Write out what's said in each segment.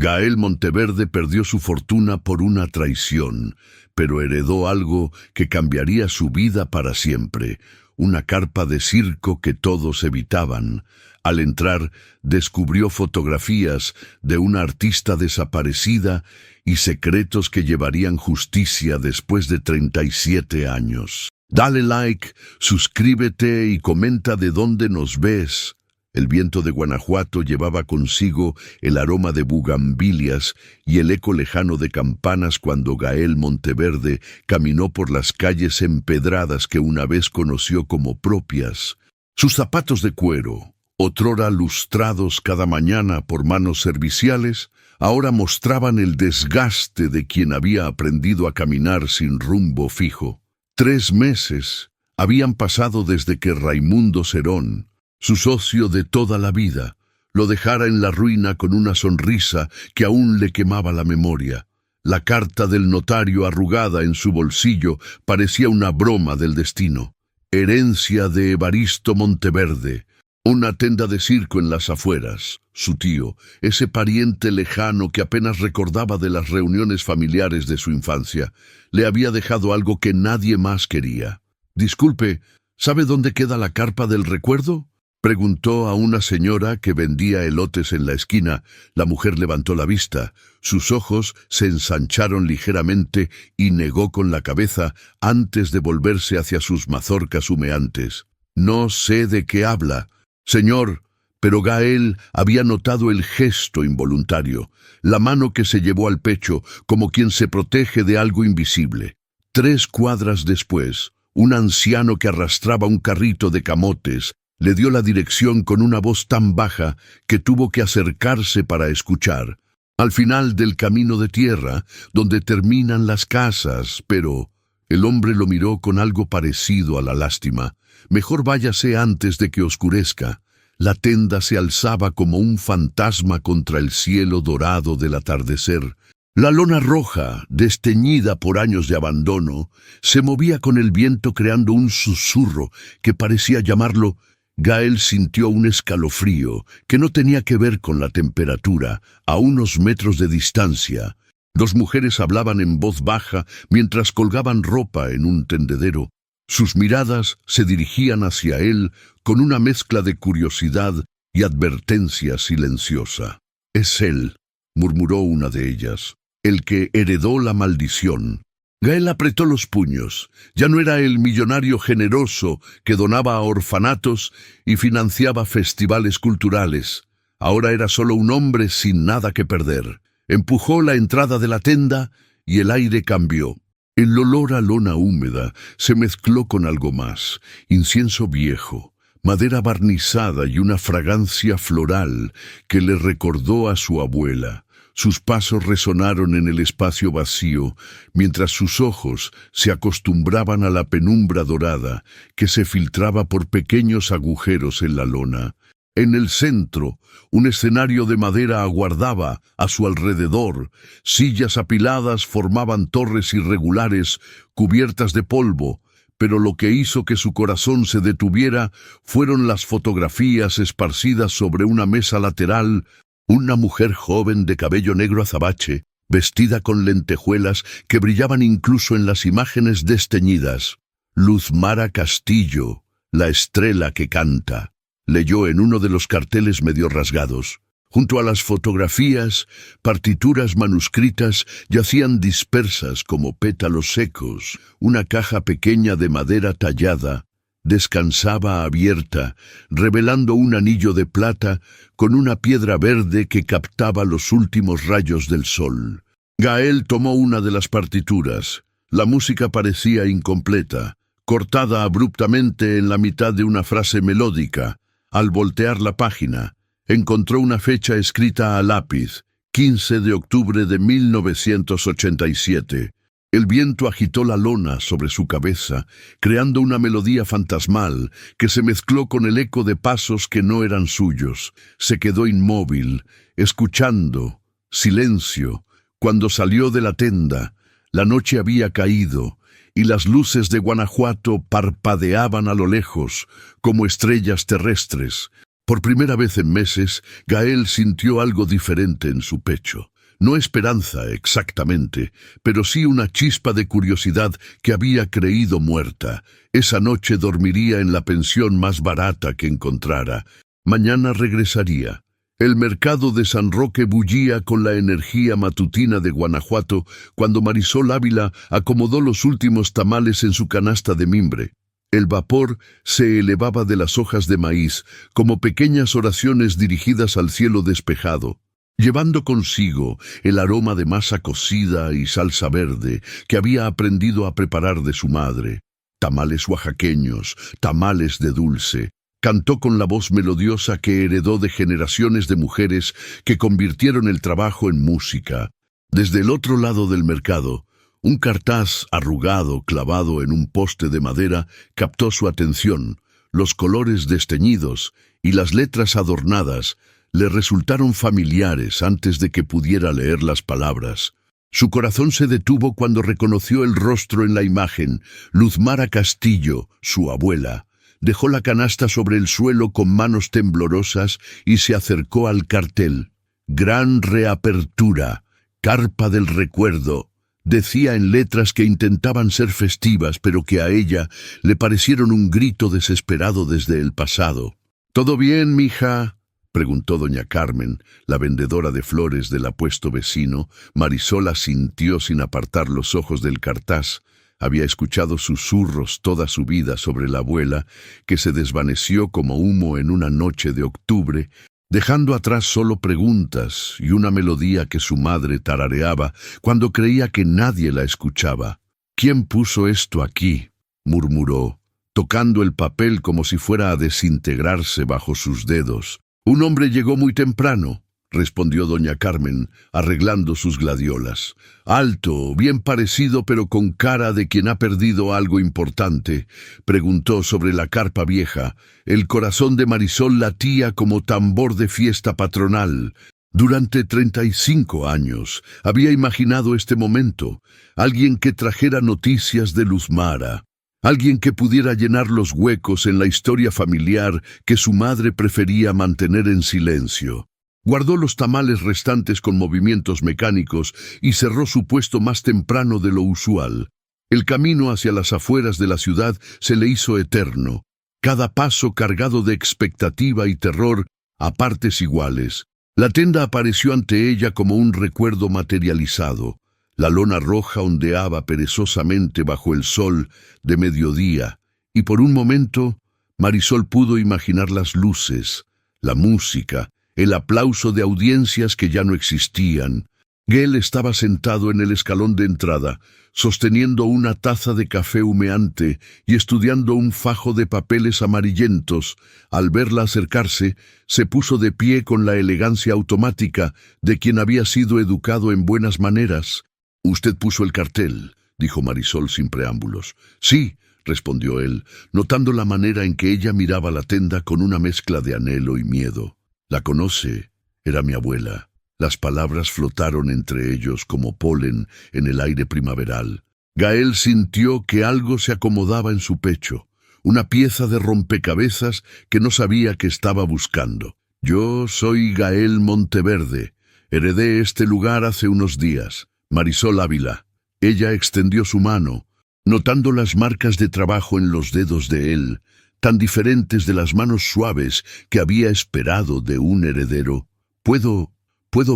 Gael Monteverde perdió su fortuna por una traición, pero heredó algo que cambiaría su vida para siempre, una carpa de circo que todos evitaban. Al entrar, descubrió fotografías de una artista desaparecida y secretos que llevarían justicia después de 37 años. Dale like, suscríbete y comenta de dónde nos ves. El viento de Guanajuato llevaba consigo el aroma de bugambilias y el eco lejano de campanas cuando Gael Monteverde caminó por las calles empedradas que una vez conoció como propias. Sus zapatos de cuero, otrora lustrados cada mañana por manos serviciales, ahora mostraban el desgaste de quien había aprendido a caminar sin rumbo fijo. 3 meses habían pasado desde que Raimundo Cerón, su socio de toda la vida, lo dejara en la ruina con una sonrisa que aún le quemaba la memoria. La carta del notario arrugada en su bolsillo parecía una broma del destino. Herencia de Evaristo Monteverde, una tenda de circo en las afueras. Su tío, ese pariente lejano que apenas recordaba de las reuniones familiares de su infancia, le había dejado algo que nadie más quería. «Disculpe, ¿sabe dónde queda la carpa del recuerdo?», preguntó a una señora que vendía elotes en la esquina. La mujer levantó la vista, sus ojos se ensancharon ligeramente y negó con la cabeza antes de volverse hacia sus mazorcas humeantes. «No sé de qué habla, señor», pero Gael había notado el gesto involuntario, la mano que se llevó al pecho como quien se protege de algo invisible. 3 cuadras después, un anciano que arrastraba un carrito de camotes le dio la dirección con una voz tan baja que tuvo que acercarse para escuchar. «Al final del camino de tierra, donde terminan las casas, pero...». El hombre lo miró con algo parecido a la lástima. «Mejor váyase antes de que oscurezca». La tenda se alzaba como un fantasma contra el cielo dorado del atardecer. La lona roja, desteñida por años de abandono, se movía con el viento creando un susurro que parecía llamarlo. Gael sintió un escalofrío que no tenía que ver con la temperatura. A unos metros de distancia, 2 mujeres hablaban en voz baja mientras colgaban ropa en un tendedero. Sus miradas se dirigían hacia él con una mezcla de curiosidad y advertencia silenciosa. «Es él», murmuró una de ellas, «el que heredó la maldición». Gael apretó los puños. Ya no era el millonario generoso que donaba a orfanatos y financiaba festivales culturales. Ahora era solo un hombre sin nada que perder. Empujó la entrada de la tenda y el aire cambió. El olor a lona húmeda se mezcló con algo más: incienso viejo, madera barnizada y una fragancia floral que le recordó a su abuela. Sus pasos resonaron en el espacio vacío, mientras sus ojos se acostumbraban a la penumbra dorada que se filtraba por pequeños agujeros en la lona. En el centro, un escenario de madera aguardaba a su alrededor. Sillas apiladas formaban torres irregulares cubiertas de polvo, pero lo que hizo que su corazón se detuviera fueron las fotografías esparcidas sobre una mesa lateral. Una mujer joven de cabello negro azabache, vestida con lentejuelas que brillaban incluso en las imágenes desteñidas. «Luzmara Castillo, la estrella que canta», leyó en uno de los carteles medio rasgados. Junto a las fotografías, partituras manuscritas yacían dispersas como pétalos secos. Una caja pequeña de madera tallada descansaba abierta, revelando un anillo de plata con una piedra verde que captaba los últimos rayos del sol. Gael tomó una de las partituras. La música parecía incompleta, cortada abruptamente en la mitad de una frase melódica. Al voltear la página, encontró una fecha escrita a lápiz: 15 de octubre de 1987. El viento agitó la lona sobre su cabeza, creando una melodía fantasmal que se mezcló con el eco de pasos que no eran suyos. Se quedó inmóvil, escuchando. Silencio. Cuando salió de la tenda, la noche había caído y las luces de Guanajuato parpadeaban a lo lejos como estrellas terrestres. Por primera vez en meses, Gael sintió algo diferente en su pecho. No esperanza exactamente, pero sí una chispa de curiosidad que había creído muerta. Esa noche dormiría en la pensión más barata que encontrara. Mañana regresaría. El mercado de San Roque bullía con la energía matutina de Guanajuato cuando Marisol Ávila acomodó los últimos tamales en su canasta de mimbre. El vapor se elevaba de las hojas de maíz como pequeñas oraciones dirigidas al cielo despejado, llevando consigo el aroma de masa cocida y salsa verde que había aprendido a preparar de su madre. Tamales oaxaqueños, tamales de dulce. Cantó con la voz melodiosa que heredó de generaciones de mujeres que convirtieron el trabajo en música. Desde el otro lado del mercado, un cartaz arrugado clavado en un poste de madera captó su atención. Los colores desteñidos y las letras adornadas le resultaron familiares antes de que pudiera leer las palabras. Su corazón se detuvo cuando reconoció el rostro en la imagen. Luzmara Castillo, su abuela. Dejó la canasta sobre el suelo con manos temblorosas y se acercó al cartel. Gran reapertura, carpa del recuerdo. Decía en letras que intentaban ser festivas, pero que a ella le parecieron un grito desesperado desde el pasado. ¿Todo bien, mija?, preguntó doña Carmen, la vendedora de flores del apuesto vecino. Marisol asintió sin apartar los ojos del cartaz. Había escuchado susurros toda su vida sobre la abuela, que se desvaneció como humo en una noche de octubre, dejando atrás solo preguntas y una melodía que su madre tarareaba cuando creía que nadie la escuchaba. «¿Quién puso esto aquí?», murmuró, tocando el papel como si fuera a desintegrarse bajo sus dedos. «Un hombre llegó muy temprano», respondió doña Carmen, arreglando sus gladiolas. «Alto, bien parecido, pero con cara de quien ha perdido algo importante», preguntó sobre la carpa vieja. El corazón de Marisol latía como tambor de fiesta patronal. Durante 35 años había imaginado este momento, alguien que trajera noticias de Luzmara, alguien que pudiera llenar los huecos en la historia familiar que su madre prefería mantener en silencio. Guardó los tamales restantes con movimientos mecánicos y cerró su puesto más temprano de lo usual. El camino hacia las afueras de la ciudad se le hizo eterno, cada paso cargado de expectativa y terror a partes iguales. La tenda apareció ante ella como un recuerdo materializado. La lona roja ondeaba perezosamente bajo el sol de mediodía, y por un momento Marisol pudo imaginar las luces, la música, el aplauso de audiencias que ya no existían. Gael estaba sentado en el escalón de entrada, sosteniendo una taza de café humeante y estudiando un fajo de papeles amarillentos. Al verla acercarse, se puso de pie con la elegancia automática de quien había sido educado en buenas maneras. «Usted puso el cartel», dijo Marisol sin preámbulos. «Sí», respondió él, notando la manera en que ella miraba la tenda con una mezcla de anhelo y miedo. «¿La conoce? Era mi abuela». Las palabras flotaron entre ellos como polen en el aire primaveral. Gael sintió que algo se acomodaba en su pecho, una pieza de rompecabezas que no sabía que estaba buscando. «Yo soy Gael Monteverde. Heredé este lugar hace unos días. Marisol Ávila». Ella extendió su mano, notando las marcas de trabajo en los dedos de él, tan diferentes de las manos suaves que había esperado de un heredero. ¿Puedo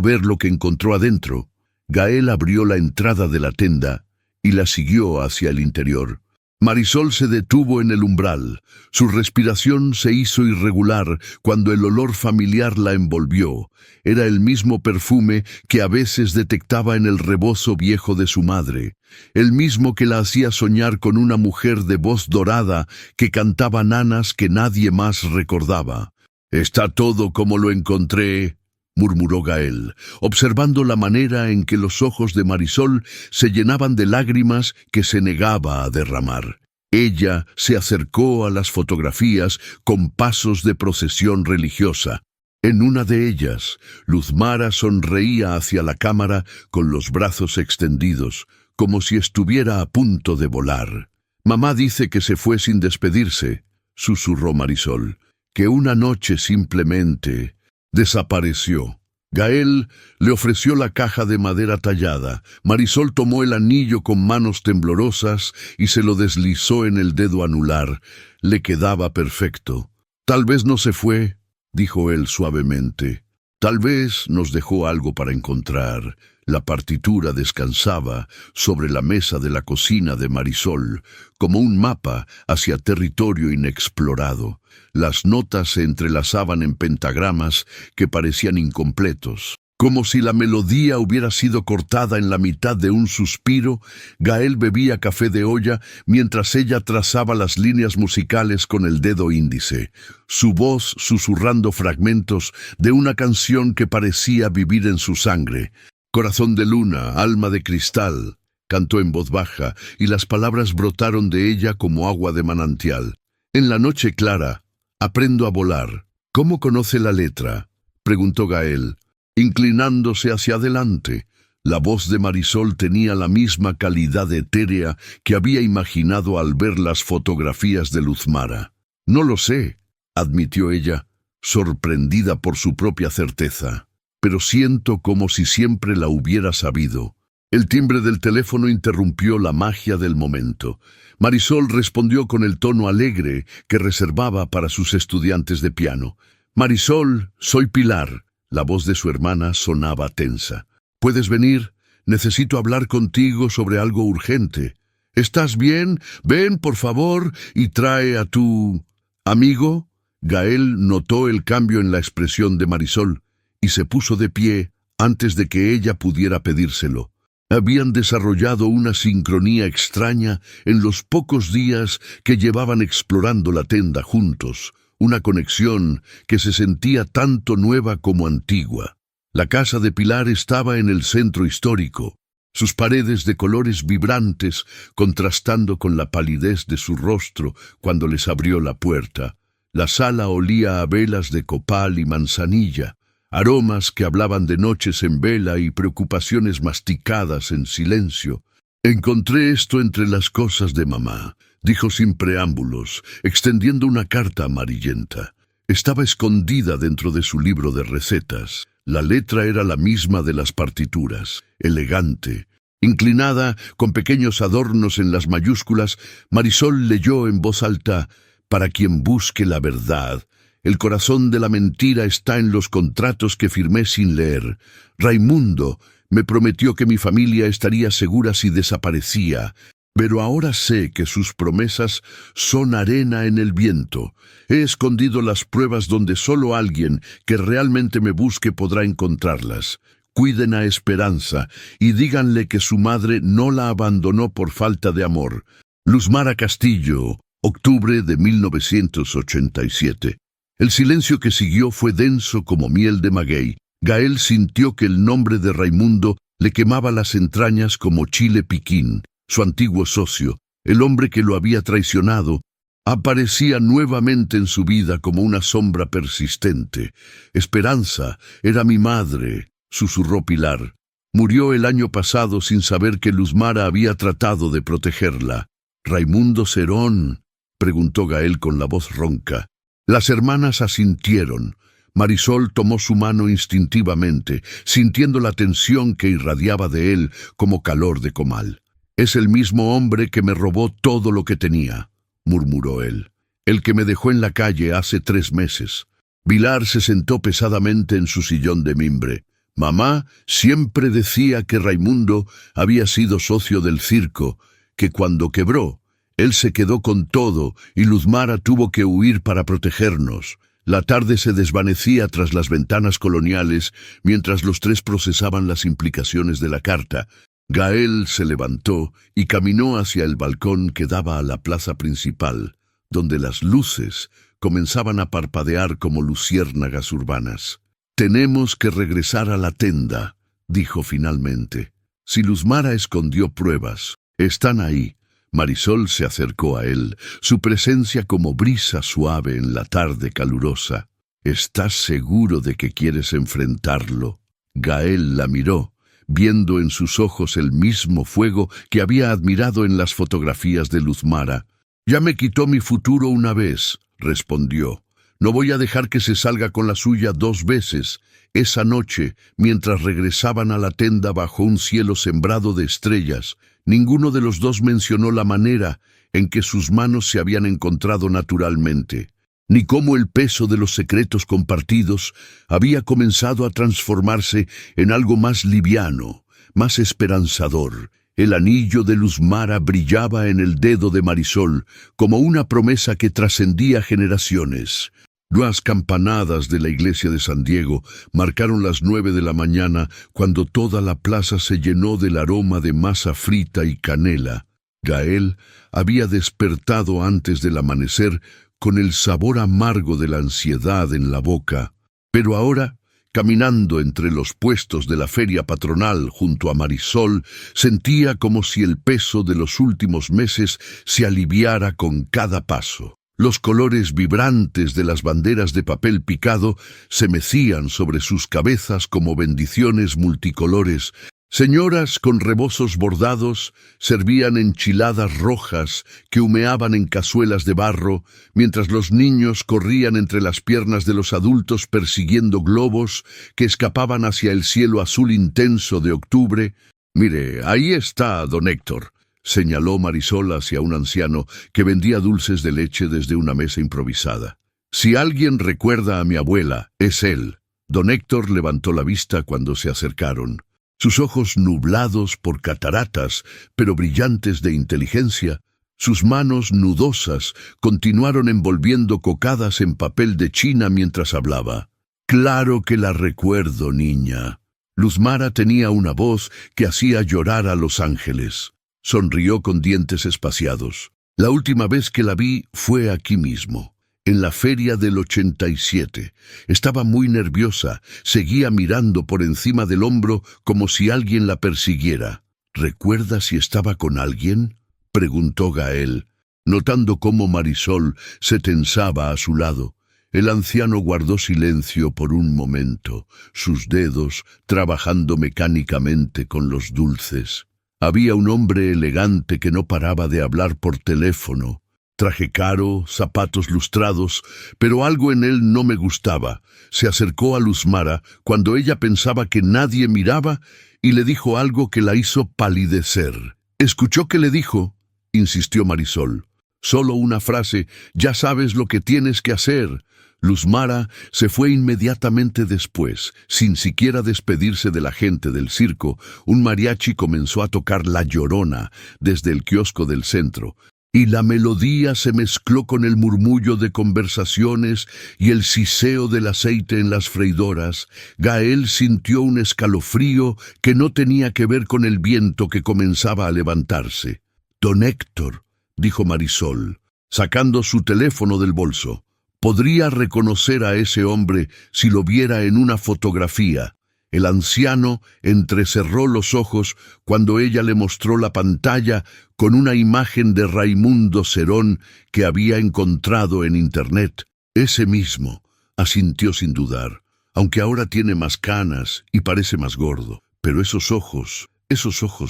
ver lo que encontró adentro?» Gael abrió la entrada de la tenda y la siguió hacia el interior. Marisol se detuvo en el umbral. Su respiración se hizo irregular cuando el olor familiar la envolvió. Era el mismo perfume que a veces detectaba en el rebozo viejo de su madre, el mismo que la hacía soñar con una mujer de voz dorada que cantaba nanas que nadie más recordaba. «Está todo como lo encontré», murmuró Gael, observando la manera en que los ojos de Marisol se llenaban de lágrimas que se negaba a derramar. Ella se acercó a las fotografías con pasos de procesión religiosa. En una de ellas, Luzmara sonreía hacia la cámara con los brazos extendidos, como si estuviera a punto de volar. «Mamá dice que se fue sin despedirse», susurró Marisol. que una noche simplemente desapareció. Gael le ofreció la caja de madera tallada. Marisol tomó el anillo con manos temblorosas y se lo deslizó en el dedo anular. Le quedaba perfecto. «Tal vez no se fue», dijo él suavemente. «Tal vez nos dejó algo para encontrar». La partitura descansaba sobre la mesa de la cocina de Marisol, como un mapa hacia territorio inexplorado. Las notas se entrelazaban en pentagramas que parecían incompletos. Como si la melodía hubiera sido cortada en la mitad de un suspiro, Gael bebía café de olla mientras ella trazaba las líneas musicales con el dedo índice, su voz susurrando fragmentos de una canción que parecía vivir en su sangre. «Corazón de luna, alma de cristal», cantó en voz baja, y las palabras brotaron de ella como agua de manantial. «En la noche clara, aprendo a volar». «¿Cómo conoce la letra?», preguntó Gael, inclinándose hacia adelante. La voz de Marisol tenía la misma calidad etérea que había imaginado al ver las fotografías de Luzmara. «No lo sé», admitió ella, sorprendida por su propia certeza. «Pero siento como si siempre la hubiera sabido». El timbre del teléfono interrumpió la magia del momento. Marisol respondió con el tono alegre que reservaba para sus estudiantes de piano. «Marisol, soy Pilar». La voz de su hermana sonaba tensa. «¿Puedes venir? Necesito hablar contigo sobre algo urgente». «¿Estás bien? Ven, por favor, y trae a tu amigo». Gael notó el cambio en la expresión de Marisol y se puso de pie antes de que ella pudiera pedírselo. Habían desarrollado una sincronía extraña en los pocos días que llevaban explorando la tenda juntos, una conexión que se sentía tanto nueva como antigua. La casa de Pilar estaba en el centro histórico, sus paredes de colores vibrantes contrastando con la palidez de su rostro cuando les abrió la puerta. La sala olía a velas de copal y manzanilla, aromas que hablaban de noches en vela y preocupaciones masticadas en silencio. «Encontré esto entre las cosas de mamá», dijo sin preámbulos, extendiendo una carta amarillenta. Estaba escondida dentro de su libro de recetas. La letra era la misma de las partituras, elegante. Inclinada, con pequeños adornos en las mayúsculas, Marisol leyó en voz alta: «Para quien busque la verdad, el corazón de la mentira está en los contratos que firmé sin leer. Raimundo me prometió que mi familia estaría segura si desaparecía, pero ahora sé que sus promesas son arena en el viento. He escondido las pruebas donde solo alguien que realmente me busque podrá encontrarlas. Cuiden a Esperanza y díganle que su madre no la abandonó por falta de amor». Luzmara Castillo, octubre de 1987. El silencio que siguió fue denso como miel de maguey. Gael sintió que el nombre de Raimundo le quemaba las entrañas como chile piquín. Su antiguo socio, el hombre que lo había traicionado, aparecía nuevamente en su vida como una sombra persistente. «Esperanza era mi madre», susurró Pilar. «Murió el año pasado sin saber que Luzmara había tratado de protegerla». «¿Raimundo Cerón?», preguntó Gael con la voz ronca. Las hermanas asintieron. Marisol tomó su mano instintivamente, sintiendo la tensión que irradiaba de él como calor de comal. «Es el mismo hombre que me robó todo lo que tenía», murmuró él. «El que me dejó en la calle hace 3 meses». Pilar se sentó pesadamente en su sillón de mimbre. Mamá siempre decía que Raimundo había sido socio del circo, que cuando quebró, él se quedó con todo y Luzmara tuvo que huir para protegernos. La tarde se desvanecía tras las ventanas coloniales mientras los 3 procesaban las implicaciones de la carta. Gael se levantó y caminó hacia el balcón que daba a la plaza principal, donde las luces comenzaban a parpadear como luciérnagas urbanas. «Tenemos que regresar a la tenda», dijo finalmente. «Si Luzmara escondió pruebas, están ahí». Marisol se acercó a él, su presencia como brisa suave en la tarde calurosa. «¿Estás seguro de que quieres enfrentarlo?». Gael la miró, viendo en sus ojos el mismo fuego que había admirado en las fotografías de Luzmara. «Ya me quitó mi futuro una vez», respondió. No voy a dejar que se salga con la suya 2 veces. Esa noche, mientras regresaban a la tenda bajo un cielo sembrado de estrellas, ninguno de los dos mencionó la manera en que sus manos se habían encontrado naturalmente, ni cómo el peso de los secretos compartidos había comenzado a transformarse en algo más liviano, más esperanzador. El anillo de Luzmara brillaba en el dedo de Marisol como una promesa que trascendía generaciones. Las campanadas de la iglesia de San Diego marcaron las 9 de la mañana cuando toda la plaza se llenó del aroma de masa frita y canela. Gael había despertado antes del amanecer con el sabor amargo de la ansiedad en la boca, pero ahora, caminando entre los puestos de la feria patronal junto a Marisol, sentía como si el peso de los últimos meses se aliviara con cada paso. Los colores vibrantes de las banderas de papel picado se mecían sobre sus cabezas como bendiciones multicolores. Señoras con rebozos bordados servían enchiladas rojas que humeaban en cazuelas de barro, mientras los niños corrían entre las piernas de los adultos persiguiendo globos que escapaban hacia el cielo azul intenso de octubre. «Mire, ahí está don Héctor», señaló Marisol hacia un anciano que vendía dulces de leche desde una mesa improvisada. «Si alguien recuerda a mi abuela, es él». Don Héctor levantó la vista cuando se acercaron. Sus ojos nublados por cataratas, pero brillantes de inteligencia, sus manos nudosas continuaron envolviendo cocadas en papel de China mientras hablaba. «Claro que la recuerdo, niña». Luzmara tenía una voz que hacía llorar a los ángeles. Sonrió con dientes espaciados. «La última vez que la vi fue aquí mismo, en la feria del 87. Estaba muy nerviosa, seguía mirando por encima del hombro como si alguien la persiguiera». «¿Recuerda si estaba con alguien?», preguntó Gael, notando cómo Marisol se tensaba a su lado. El anciano guardó silencio por un momento, sus dedos trabajando mecánicamente con los dulces. Había un hombre elegante que no paraba de hablar por teléfono. Traje caro, zapatos lustrados, pero algo en él no me gustaba. Se acercó a Luzmara cuando ella pensaba que nadie miraba y le dijo algo que la hizo palidecer. «¿Escuchó qué le dijo?», insistió Marisol. «Solo una frase, ya sabes lo que tienes que hacer». Luzmara se fue inmediatamente después, sin siquiera despedirse de la gente del circo. Un mariachi comenzó a tocar La Llorona desde el kiosco del centro, y la melodía se mezcló con el murmullo de conversaciones y el siseo del aceite en las freidoras. Gael sintió un escalofrío que no tenía que ver con el viento que comenzaba a levantarse. «Don Héctor», dijo Marisol, sacando su teléfono del bolso. Podría reconocer a ese hombre si lo viera en una fotografía. El anciano entrecerró los ojos cuando ella le mostró la pantalla con una imagen de Raimundo Serón que había encontrado en Internet. «Ese mismo», asintió sin dudar, «aunque ahora tiene más canas y parece más gordo. Pero esos ojos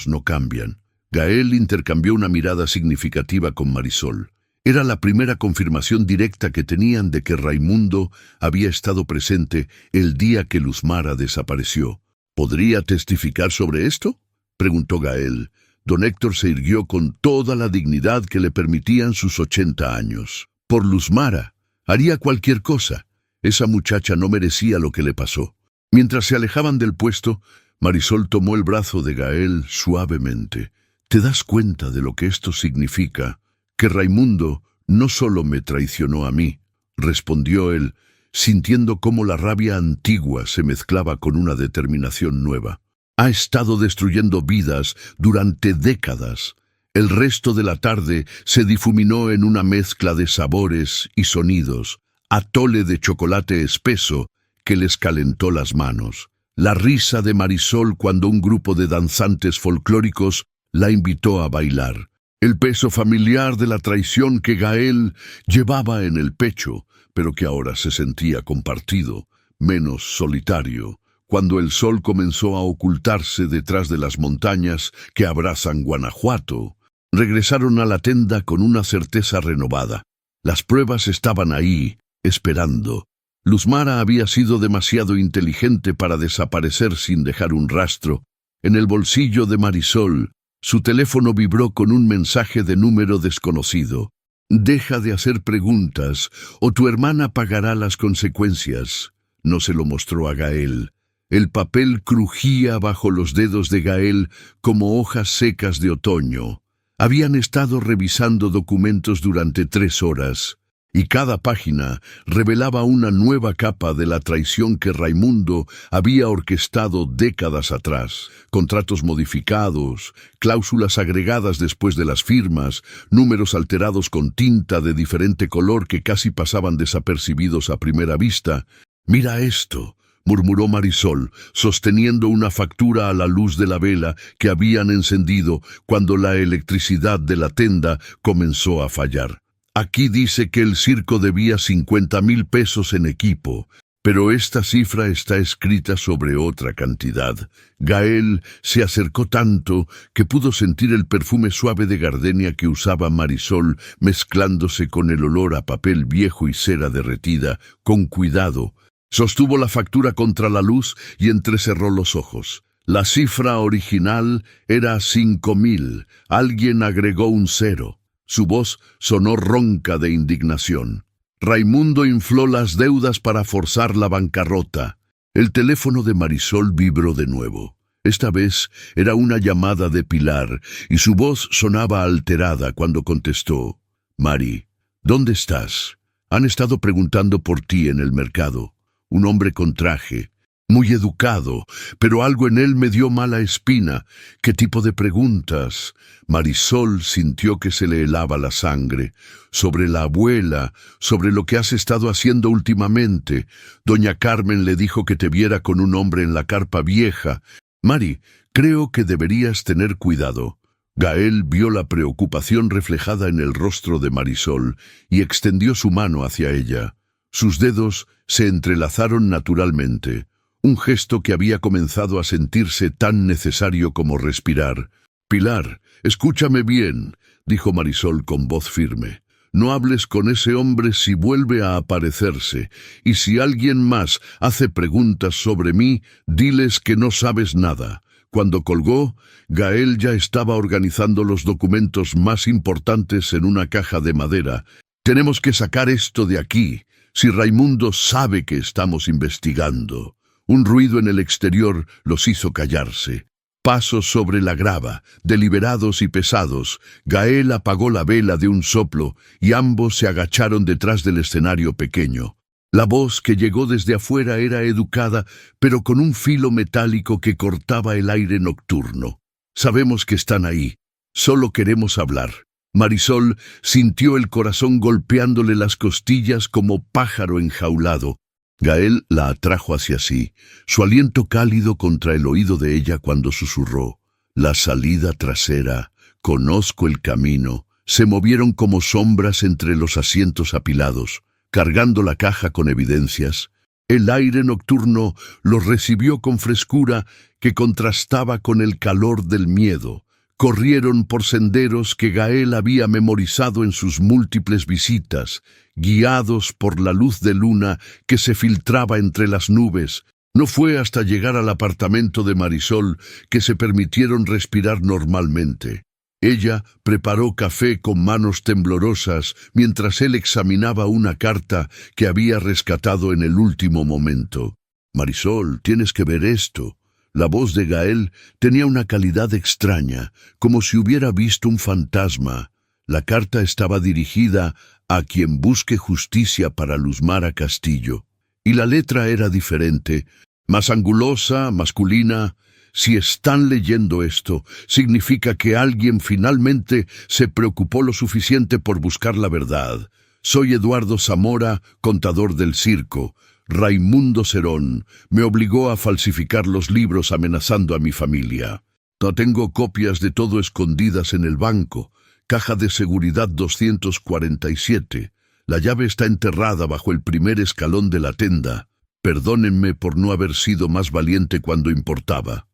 no cambian». Gael intercambió una mirada significativa con Marisol. Era la primera confirmación directa que tenían de que Raimundo había estado presente el día que Luzmara desapareció. «¿Podría testificar sobre esto?», preguntó Gael. Don Héctor se irguió con toda la dignidad que le permitían sus 80 años. «Por Luzmara. Haría cualquier cosa. Esa muchacha no merecía lo que le pasó». Mientras se alejaban del puesto, Marisol tomó el brazo de Gael suavemente. «¿Te das cuenta de lo que esto significa? Que Raimundo no solo me traicionó a mí», respondió él, sintiendo cómo la rabia antigua se mezclaba con una determinación nueva. «Ha estado destruyendo vidas durante décadas». El resto de la tarde se difuminó en una mezcla de sabores y sonidos, atole de chocolate espeso que les calentó las manos. La risa de Marisol cuando un grupo de danzantes folclóricos la invitó a bailar. El peso familiar de la traición que Gael llevaba en el pecho, pero que ahora se sentía compartido, menos solitario, cuando el sol comenzó a ocultarse detrás de las montañas que abrazan Guanajuato. Regresaron a la tenda con una certeza renovada. Las pruebas estaban ahí, esperando. Luzmara había sido demasiado inteligente para desaparecer sin dejar un rastro. En el bolsillo de Marisol, su teléfono vibró con un mensaje de número desconocido. «Deja de hacer preguntas, o tu hermana pagará las consecuencias». No se lo mostró a Gael. El papel crujía bajo los dedos de Gael como hojas secas de otoño. Habían estado revisando documentos durante 3 horas, y cada página revelaba una nueva capa de la traición que Raimundo había orquestado décadas atrás. Contratos modificados, cláusulas agregadas después de las firmas, números alterados con tinta de diferente color que casi pasaban desapercibidos a primera vista. «Mira esto», murmuró Marisol, sosteniendo una factura a la luz de la vela que habían encendido cuando la electricidad de la tenda comenzó a fallar. «Aquí dice que el circo debía 50,000 pesos en equipo, pero esta cifra está escrita sobre otra cantidad». Gael se acercó tanto que pudo sentir el perfume suave de gardenia que usaba Marisol mezclándose con el olor a papel viejo y cera derretida. Con cuidado, sostuvo la factura contra la luz y entrecerró los ojos. La cifra original era 5,000. Alguien agregó un 0. Su voz sonó ronca de indignación. Raimundo infló las deudas para forzar la bancarrota. El teléfono de Marisol vibró de nuevo. Esta vez era una llamada de Pilar, y su voz sonaba alterada cuando contestó. «Mari, ¿dónde estás? Han estado preguntando por ti en el mercado». Un hombre con traje, muy educado, pero algo en él me dio mala espina. ¿Qué tipo de preguntas? Marisol sintió que se le helaba la sangre. Sobre la abuela, sobre lo que has estado haciendo últimamente. Doña Carmen le dijo que te viera con un hombre en la carpa vieja. Mari, creo que deberías tener cuidado. Gael vio la preocupación reflejada en el rostro de Marisol y extendió su mano hacia ella. Sus dedos se entrelazaron naturalmente, un gesto que había comenzado a sentirse tan necesario como respirar. «Pilar, escúchame bien», dijo Marisol con voz firme. «No hables con ese hombre si vuelve a aparecerse, y si alguien más hace preguntas sobre mí, diles que no sabes nada». Cuando colgó, Gael ya estaba organizando los documentos más importantes en una caja de madera. «Tenemos que sacar esto de aquí. Si Raimundo sabe que estamos investigando». Un ruido en el exterior los hizo callarse. Pasos sobre la grava, deliberados y pesados. Gael apagó la vela de un soplo y ambos se agacharon detrás del escenario pequeño. La voz que llegó desde afuera era educada, pero con un filo metálico que cortaba el aire nocturno. «Sabemos que están ahí. Solo queremos hablar». Marisol sintió el corazón golpeándole las costillas como pájaro enjaulado. Gael la atrajo hacia sí, su aliento cálido contra el oído de ella cuando susurró. «La salida trasera, conozco el camino». Se movieron como sombras entre los asientos apilados, cargando la caja con evidencias. El aire nocturno los recibió con frescura que contrastaba con el calor del miedo. Corrieron por senderos que Gael había memorizado en sus múltiples visitas, guiados por la luz de luna que se filtraba entre las nubes. No fue hasta llegar al apartamento de Marisol que se permitieron respirar normalmente. Ella preparó café con manos temblorosas mientras él examinaba una carta que había rescatado en el último momento. «Marisol, tienes que ver esto». La voz de Gael tenía una calidad extraña, como si hubiera visto un fantasma. La carta estaba dirigida a quien busque justicia para Luzmara Castillo. Y la letra era diferente, más angulosa, masculina. Si están leyendo esto, significa que alguien finalmente se preocupó lo suficiente por buscar la verdad. Soy Eduardo Zamora, contador del circo. Raimundo Serón me obligó a falsificar los libros amenazando a mi familia. No tengo copias de todo escondidas en el banco. Caja de seguridad 247. La llave está enterrada bajo el primer escalón de la tenda. Perdónenme por no haber sido más valiente cuando importaba.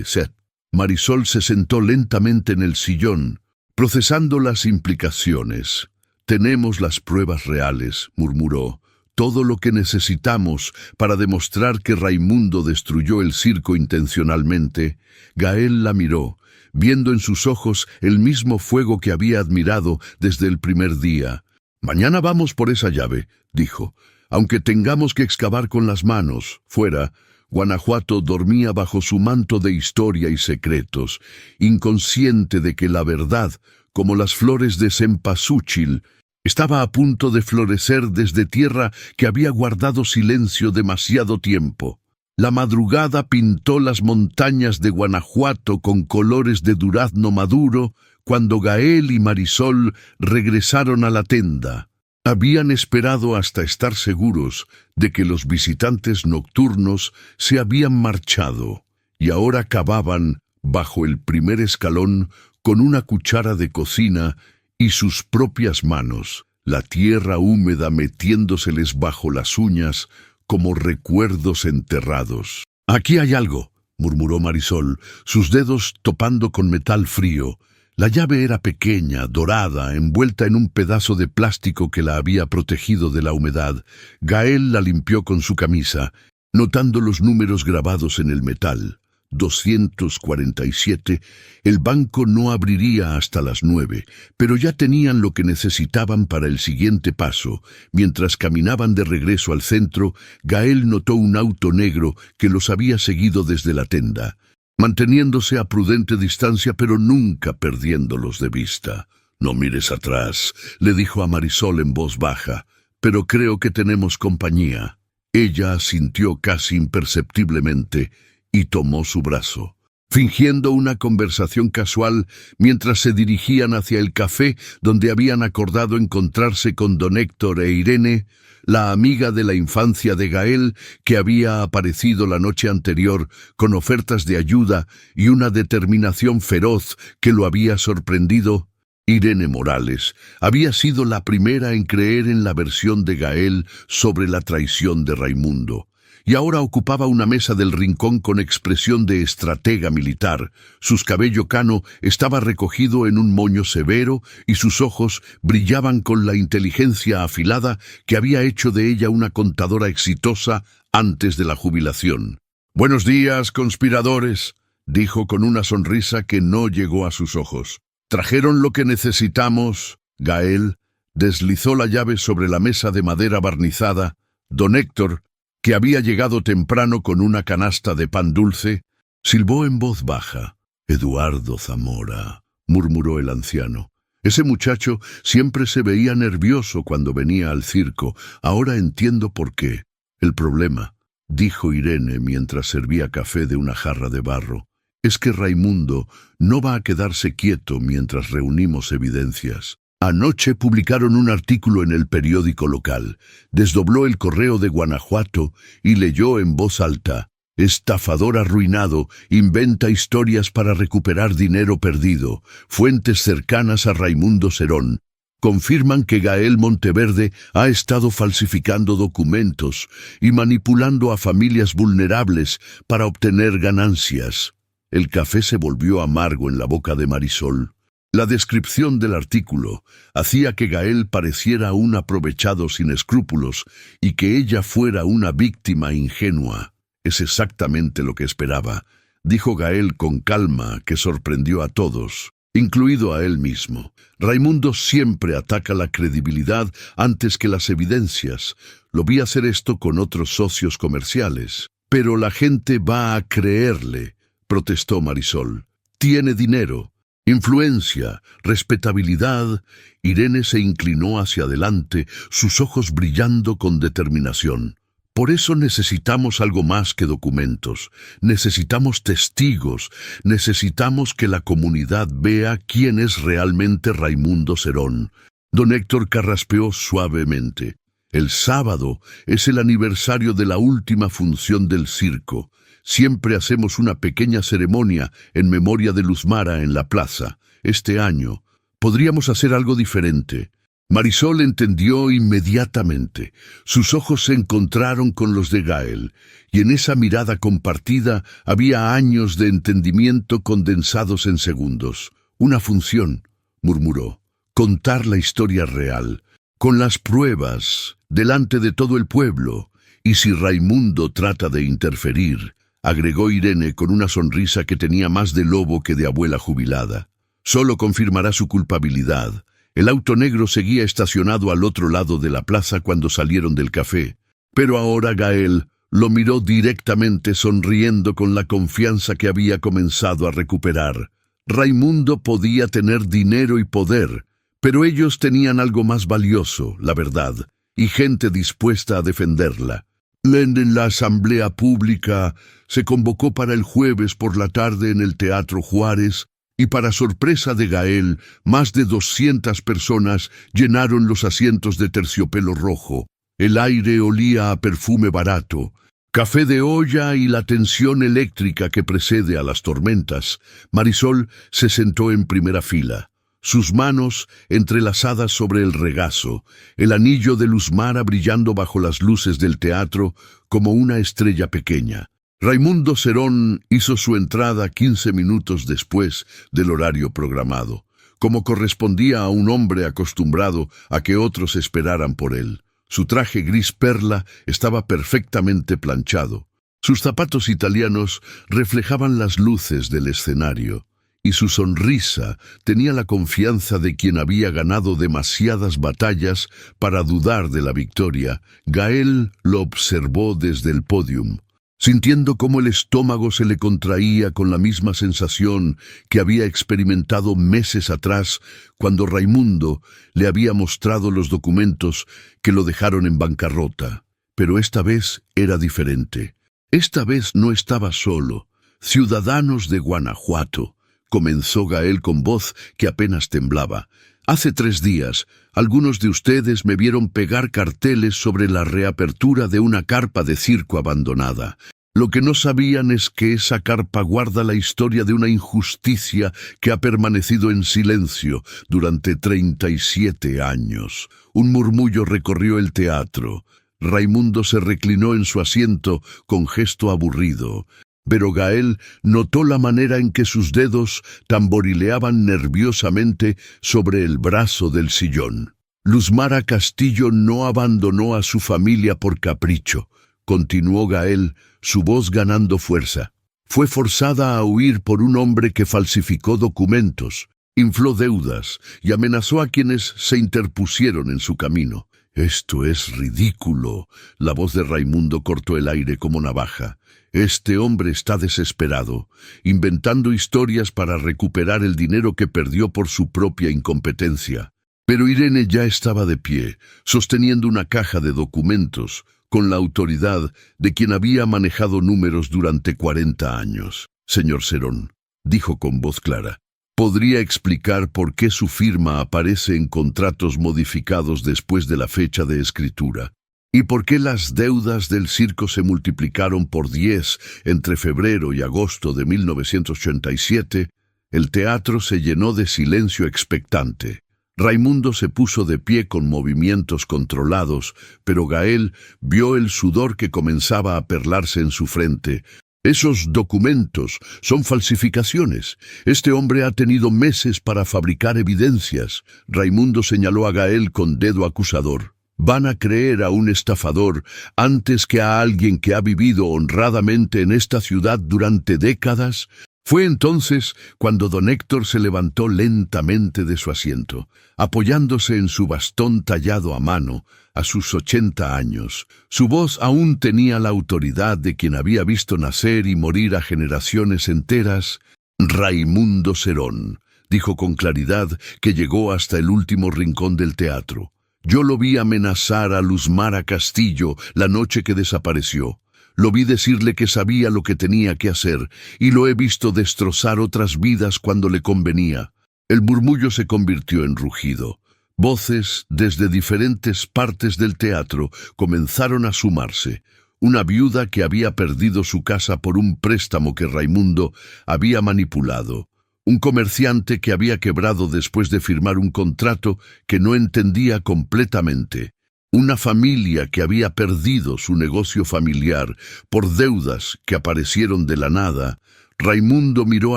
Seth. Marisol se sentó lentamente en el sillón, procesando las implicaciones. «Tenemos las pruebas reales», murmuró. todo lo que necesitamos para demostrar que Raimundo destruyó el circo intencionalmente. Gael la miró, viendo en sus ojos el mismo fuego que había admirado desde el primer día. «Mañana vamos por esa llave», dijo. «Aunque tengamos que excavar con las manos». Fuera, Guanajuato dormía bajo su manto de historia y secretos, inconsciente de que la verdad, como las flores de cempasúchil, estaba a punto de florecer desde tierra que había guardado silencio demasiado tiempo. La madrugada pintó las montañas de Guanajuato con colores de durazno maduro cuando Gael y Marisol regresaron a la tenda. Habían esperado hasta estar seguros de que los visitantes nocturnos se habían marchado y ahora cavaban bajo el primer escalón con una cuchara de cocina y sus propias manos, la tierra húmeda metiéndoseles bajo las uñas como recuerdos enterrados. «Aquí hay algo», murmuró Marisol, sus dedos topando con metal frío. La llave era pequeña, dorada, envuelta en un pedazo de plástico que la había protegido de la humedad. Gael la limpió con su camisa, notando los números grabados en el metal. 247, el banco no abriría hasta las 9, pero ya tenían lo que necesitaban para el siguiente paso. Mientras caminaban de regreso al centro, Gael notó un auto negro que los había seguido desde la tenda, manteniéndose a prudente distancia pero nunca perdiéndolos de vista. «No mires atrás», le dijo a Marisol en voz baja, «pero creo que tenemos compañía». Ella asintió casi imperceptiblemente y tomó su brazo. Fingiendo una conversación casual mientras se dirigían hacia el café donde habían acordado encontrarse con don Héctor e Irene, la amiga de la infancia de Gael que había aparecido la noche anterior con ofertas de ayuda y una determinación feroz que lo había sorprendido. Irene Morales había sido la primera en creer en la versión de Gael sobre la traición de Raimundo, y ahora ocupaba una mesa del rincón con expresión de estratega militar. Su cabello cano estaba recogido en un moño severo y sus ojos brillaban con la inteligencia afilada que había hecho de ella una contadora exitosa antes de la jubilación. «Buenos días, conspiradores», dijo con una sonrisa que no llegó a sus ojos. «¿Trajeron lo que necesitamos?» Gael deslizó la llave sobre la mesa de madera barnizada. Don Héctor, que había llegado temprano con una canasta de pan dulce, silbó en voz baja. «Eduardo Zamora», murmuró el anciano. «Ese muchacho siempre se veía nervioso cuando venía al circo. Ahora entiendo por qué». «El problema», dijo Irene mientras servía café de una jarra de barro, «es que Raimundo no va a quedarse quieto mientras reunimos evidencias». Anoche publicaron un artículo en el periódico local. Desdobló el Correo de Guanajuato y leyó en voz alta: «Estafador arruinado, inventa historias para recuperar dinero perdido. Fuentes cercanas a Raimundo Serón confirman que Gael Monteverde ha estado falsificando documentos y manipulando a familias vulnerables para obtener ganancias». El café se volvió amargo en la boca de Marisol. La descripción del artículo hacía que Gael pareciera un aprovechado sin escrúpulos y que ella fuera una víctima ingenua. «Es exactamente lo que esperaba», dijo Gael con calma que sorprendió a todos, incluido a él mismo. «Raimundo siempre ataca la credibilidad antes que las evidencias. Lo vi hacer esto con otros socios comerciales». «Pero la gente va a creerle», protestó Marisol. «Tiene dinero, influencia, respetabilidad». Irene se inclinó hacia adelante, sus ojos brillando con determinación. «Por eso necesitamos algo más que documentos. Necesitamos testigos. Necesitamos que la comunidad vea quién es realmente Raimundo Serón». Don Héctor carraspeó suavemente. «El sábado es el aniversario de la última función del circo. Siempre hacemos una pequeña ceremonia en memoria de Luzmara en la plaza. Este año podríamos hacer algo diferente». Marisol entendió inmediatamente. Sus ojos se encontraron con los de Gael, y en esa mirada compartida había años de entendimiento condensados en segundos. «Una función», murmuró. «Contar la historia real. con las pruebas, delante de todo el pueblo, y si Raimundo trata de interferir, agregó Irene con una sonrisa que tenía más de lobo que de abuela jubilada. Solo confirmará su culpabilidad. El auto negro seguía estacionado al otro lado de la plaza cuando salieron del café, pero ahora Gael lo miró directamente sonriendo con la confianza que había comenzado a recuperar. Raimundo podía tener dinero y poder, pero ellos tenían algo más valioso, la verdad, y gente dispuesta a defenderla. En la asamblea pública se convocó para el jueves por la tarde en el Teatro Juárez, y para sorpresa de Gael, más de 200 personas llenaron los asientos de terciopelo rojo. El aire olía a perfume barato, café de olla y la tensión eléctrica que precede a las tormentas. Marisol se sentó en primera fila, sus manos entrelazadas sobre el regazo, el anillo de Luzmara brillando bajo las luces del teatro como una estrella pequeña. Raimundo Serón hizo su entrada 15 minutos después del horario programado, como correspondía a un hombre acostumbrado a que otros esperaran por él. Su traje gris perla estaba perfectamente planchado. Sus zapatos italianos reflejaban las luces del escenario, y su sonrisa tenía la confianza de quien había ganado demasiadas batallas para dudar de la victoria. Gael lo observó desde el pódium, sintiendo cómo el estómago se le contraía con la misma sensación que había experimentado meses atrás cuando Raimundo le había mostrado los documentos que lo dejaron en bancarrota. Pero esta vez era diferente. Esta vez no estaba solo. Ciudadanos de Guanajuato, comenzó Gael con voz que apenas temblaba. Hace 3 días, algunos de ustedes me vieron pegar carteles sobre la reapertura de una carpa de circo abandonada. Lo que no sabían es que esa carpa guarda la historia de una injusticia que ha permanecido en silencio durante 37 años. Un murmullo recorrió el teatro. Raimundo se reclinó en su asiento con gesto aburrido. Pero Gael notó la manera en que sus dedos tamborileaban nerviosamente sobre el brazo del sillón. Luzmara Castillo no abandonó a su familia por capricho, continuó Gael, su voz ganando fuerza. Fue forzada a huir por un hombre que falsificó documentos, infló deudas y amenazó a quienes se interpusieron en su camino. Esto es ridículo. La voz de Raimundo cortó el aire como navaja. Este hombre está desesperado, inventando historias para recuperar el dinero que perdió por su propia incompetencia. Pero Irene ya estaba de pie, sosteniendo una caja de documentos, con la autoridad de quien había manejado números durante 40 años. Señor Serón, dijo con voz clara, ¿podría explicar por qué su firma aparece en contratos modificados después de la fecha de escritura? ¿Y por qué las deudas del circo se multiplicaron por 10 entre febrero y agosto de 1987? El teatro se llenó de silencio expectante. Raimundo se puso de pie con movimientos controlados, pero Gael vio el sudor que comenzaba a perlarse en su frente. Esos documentos son falsificaciones. Este hombre ha tenido meses para fabricar evidencias. Raimundo señaló a Gael con dedo acusador. Van a creer a un estafador antes que a alguien que ha vivido honradamente en esta ciudad durante décadas. Fue entonces cuando don Héctor se levantó lentamente de su asiento, apoyándose en su bastón tallado a mano, a sus 80 años. Su voz aún tenía la autoridad de quien había visto nacer y morir a generaciones enteras. Raimundo Serón, dijo con claridad que llegó hasta el último rincón del teatro. Yo lo vi amenazar a Luzmara Castillo la noche que desapareció. Lo vi decirle que sabía lo que tenía que hacer, y lo he visto destrozar otras vidas cuando le convenía. El murmullo se convirtió en rugido. Voces desde diferentes partes del teatro comenzaron a sumarse. Una viuda que había perdido su casa por un préstamo que Raimundo había manipulado. Un comerciante que había quebrado después de firmar un contrato que no entendía completamente. Una familia que había perdido su negocio familiar por deudas que aparecieron de la nada. Raimundo miró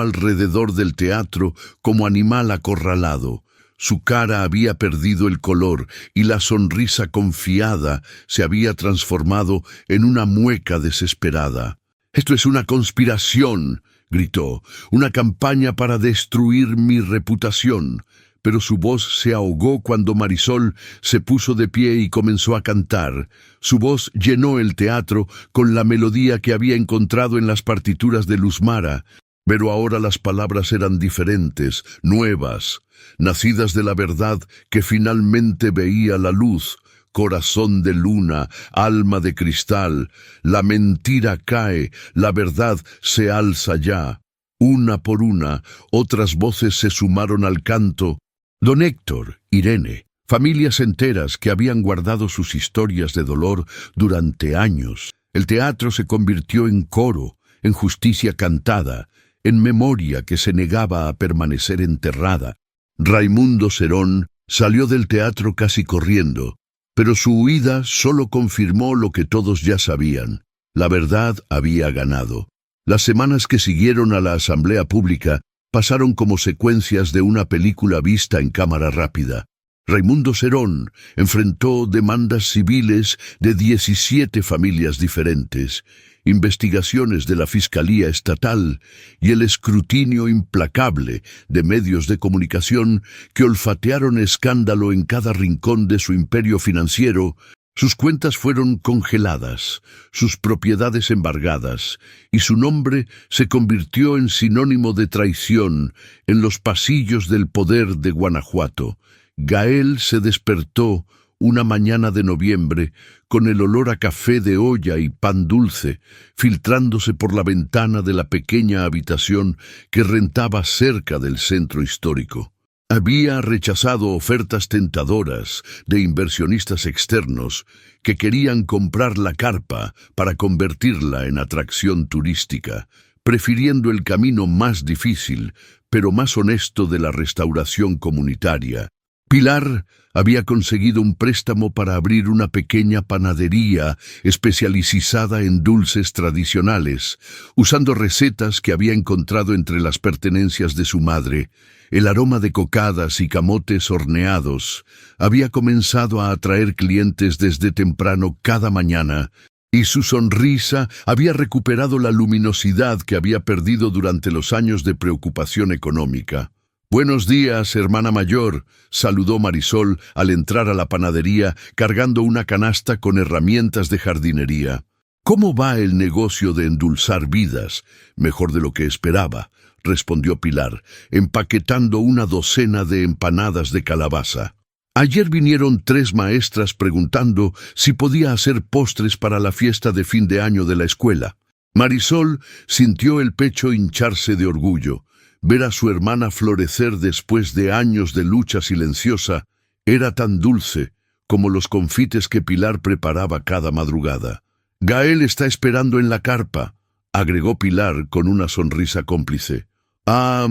alrededor del teatro como animal acorralado. Su cara había perdido el color y la sonrisa confiada se había transformado en una mueca desesperada. «Esto es una conspiración», gritó, «una campaña para destruir mi reputación». Pero su voz se ahogó cuando Marisol se puso de pie y comenzó a cantar. Su voz llenó el teatro con la melodía que había encontrado en las partituras de Luz Mara. Pero ahora las palabras eran diferentes, nuevas, nacidas de la verdad que finalmente veía la luz. Corazón de luna, alma de cristal, la mentira cae, la verdad se alza ya. Una por una, otras voces se sumaron al canto. Don Héctor, Irene, familias enteras que habían guardado sus historias de dolor durante años. El teatro se convirtió en coro, en justicia cantada, en memoria que se negaba a permanecer enterrada. Raimundo Serón salió del teatro casi corriendo, pero su huida solo confirmó lo que todos ya sabían. La verdad había ganado. Las semanas que siguieron a la asamblea pública pasaron como secuencias de una película vista en cámara rápida. Raimundo Serón enfrentó demandas civiles de 17 familias diferentes, investigaciones de la Fiscalía Estatal y el escrutinio implacable de medios de comunicación que olfatearon escándalo en cada rincón de su imperio financiero. Sus cuentas fueron congeladas, sus propiedades embargadas, y su nombre se convirtió en sinónimo de traición en los pasillos del poder de Guanajuato. Gael se despertó una mañana de noviembre con el olor a café de olla y pan dulce, filtrándose por la ventana de la pequeña habitación que rentaba cerca del centro histórico. Había rechazado ofertas tentadoras de inversionistas externos que querían comprar la carpa para convertirla en atracción turística, prefiriendo el camino más difícil, pero más honesto de la restauración comunitaria. Pilar había conseguido un préstamo para abrir una pequeña panadería especializada en dulces tradicionales, usando recetas que había encontrado entre las pertenencias de su madre. El aroma de cocadas y camotes horneados había comenzado a atraer clientes desde temprano cada mañana, y su sonrisa había recuperado la luminosidad que había perdido durante los años de preocupación económica. «Buenos días, hermana mayor», saludó Marisol al entrar a la panadería cargando una canasta con herramientas de jardinería. «¿Cómo va el negocio de endulzar vidas?» «Mejor de lo que esperaba», respondió Pilar, empaquetando una docena de empanadas de calabaza. «Ayer vinieron 3 maestras preguntando si podía hacer postres para la fiesta de fin de año de la escuela». Marisol sintió el pecho hincharse de orgullo. Ver a su hermana florecer después de años de lucha silenciosa era tan dulce como los confites que Pilar preparaba cada madrugada. «Gael está esperando en la carpa», agregó Pilar con una sonrisa cómplice. «Ah,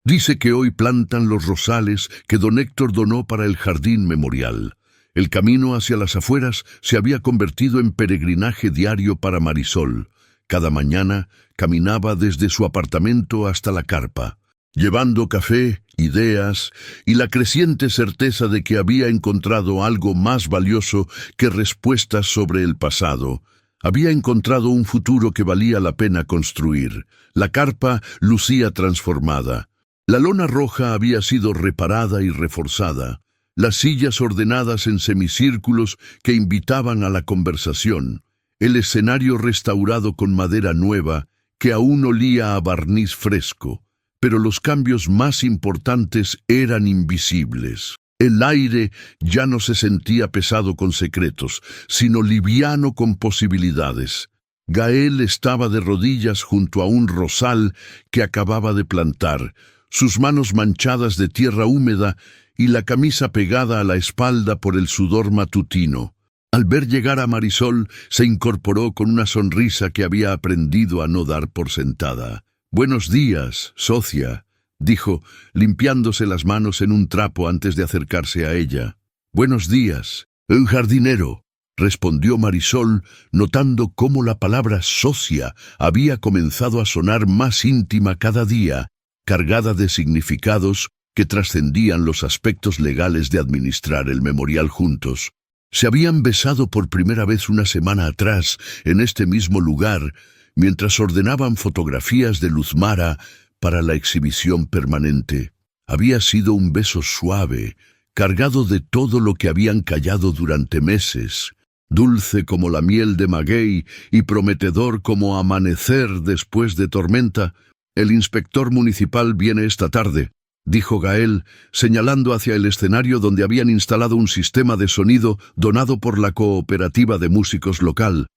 dice que hoy plantan los rosales que don Héctor donó para el jardín memorial». El camino hacia las afueras se había convertido en peregrinaje diario para Marisol. Cada mañana caminaba desde su apartamento hasta la carpa, llevando café, ideas y la creciente certeza de que había encontrado algo más valioso que respuestas sobre el pasado. Había encontrado un futuro que valía la pena construir. La carpa lucía transformada. La lona roja había sido reparada y reforzada. Las sillas ordenadas en semicírculos que invitaban a la conversación. El escenario restaurado con madera nueva que aún olía a barniz fresco, pero los cambios más importantes eran invisibles. El aire ya no se sentía pesado con secretos, sino liviano con posibilidades. Gael estaba de rodillas junto a un rosal que acababa de plantar, sus manos manchadas de tierra húmeda y la camisa pegada a la espalda por el sudor matutino. Al ver llegar a Marisol, se incorporó con una sonrisa que había aprendido a no dar por sentada. «Buenos días, socia», dijo, limpiándose las manos en un trapo antes de acercarse a ella. «Buenos días, un jardinero», respondió Marisol, notando cómo la palabra socia había comenzado a sonar más íntima cada día, cargada de significados que trascendían los aspectos legales de administrar el memorial juntos. Se habían besado por primera vez una semana atrás, en este mismo lugar, mientras ordenaban fotografías de Luzmara para la exhibición permanente. Había sido un beso suave, cargado de todo lo que habían callado durante meses, dulce como la miel de maguey y prometedor como amanecer después de tormenta. «El inspector municipal viene esta tarde», dijo Gael, señalando hacia el escenario donde habían instalado un sistema de sonido donado por la cooperativa de músicos local.